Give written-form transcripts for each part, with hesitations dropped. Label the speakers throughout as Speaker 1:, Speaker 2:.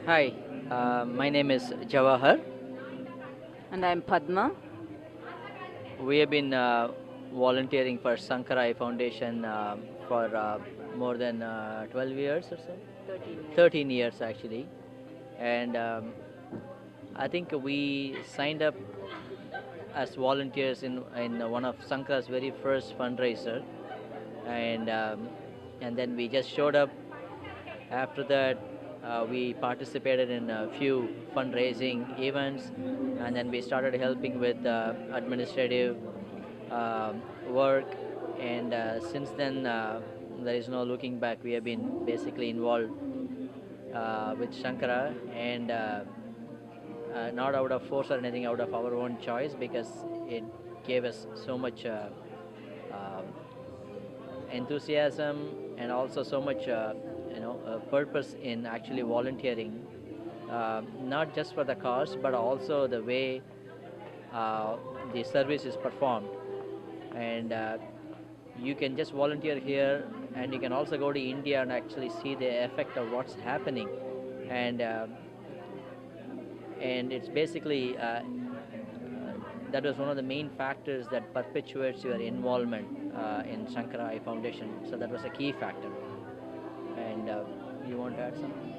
Speaker 1: Hi, my name is Jawahar.
Speaker 2: And I'm Padma.
Speaker 1: We have been volunteering for Sankara Eye Foundation for more than 12 years or so.
Speaker 2: 13 years.
Speaker 1: 13 years actually. And I think we signed up as volunteers in one of Sankara's very first fundraiser. And, um, and then we just showed up. After that, we participated in a few fundraising events, and then we started helping with administrative work. And since then, there is no looking back. We have been basically involved with Shankara, and not out of force or anything, out of our own choice, because it gave us so much um enthusiasm and also so much purpose in actually volunteering, not just for the cause but also the way uh, the service is performed. And you can just volunteer here, and you can also go to India and actually see the effect of what's happening. And it's basically that was one of the main factors that perpetuates your involvement in Sankara Eye Foundation. So that was a key factor. And you want to add something?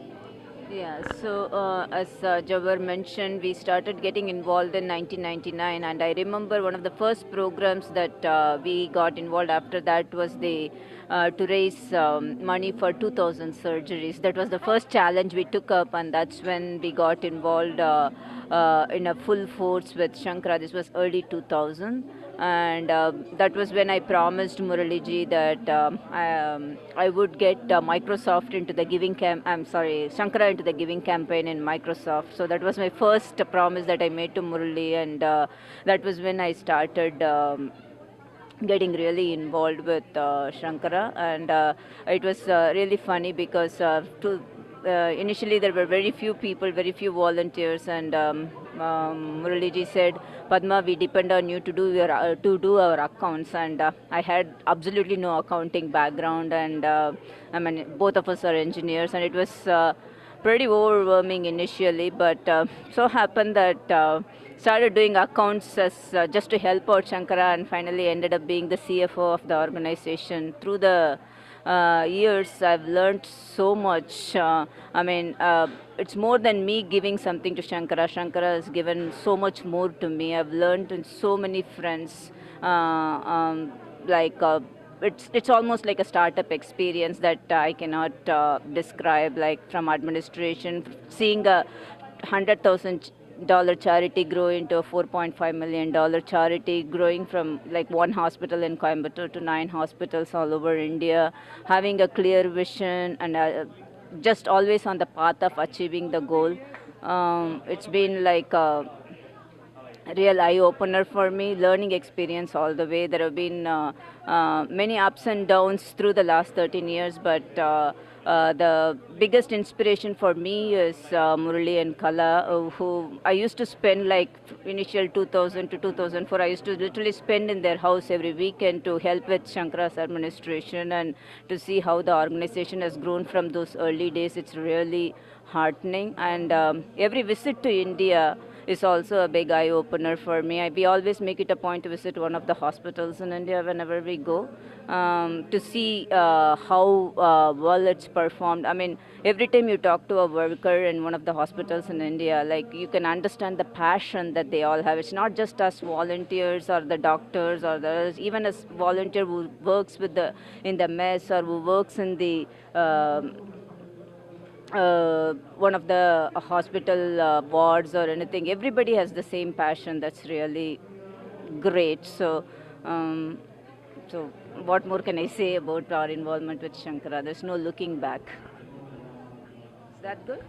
Speaker 2: Yeah, so as Jawahar mentioned, we started getting involved in 1999, and I remember one of the first programs that we got involved after that was the to raise money for 2,000 surgeries. That was the first challenge we took up, and that's when we got involved in a full force with Shankara. This was early 2000, and that was when I promised Muraliji that I would get Microsoft into the Shankara into the giving campaign in Microsoft. So that was my first promise that I made to Murali, and that was when I started. Getting really involved with Shankara, and it was really funny because initially there were very few people, very few volunteers, and Muraliji said, "Padma, we depend on you to do our accounts," and I had absolutely no accounting background, and I mean both of us are engineers, and it was. Pretty overwhelming initially, but so happened that started doing accounts as just to help out Shankara, and finally ended up being the CFO of the organization. Through the years, I've learned so much. It's more than me giving something to Shankara. Shankara has given so much more to me. I've learned in so many friends. Like it's almost like a startup experience that I cannot describe. Like from administration, seeing a $100,000 charity grow into a $4.5 million charity, growing from like one hospital in Coimbatore to 9 hospitals all over India, having a clear vision, and just always on the path of achieving the goal. It's been like real eye opener for me, learning experience all the way. There have been many ups and downs through the last 13 years, but the biggest inspiration for me is Murali and Kala, who I used to spend like initial 2000 to 2004. I used to literally spend in their house every weekend to help with Shankara's administration and to see how the organization has grown from those early days. It's really heartening, and every visit to India is also a big eye opener for me. We always make it a point to visit one of the hospitals in India whenever we go, to see how well it's performed. I mean, every time you talk to a worker in one of the hospitals in India, like you can understand the passion that they all have. It's not just us volunteers or the doctors or the even a volunteer who works with the in the mess or who works in the one of the hospital wards or anything. Everybody has the same passion. That's really great. Um, so what more can I say about our involvement with Shankara? There's no looking back. Is that good?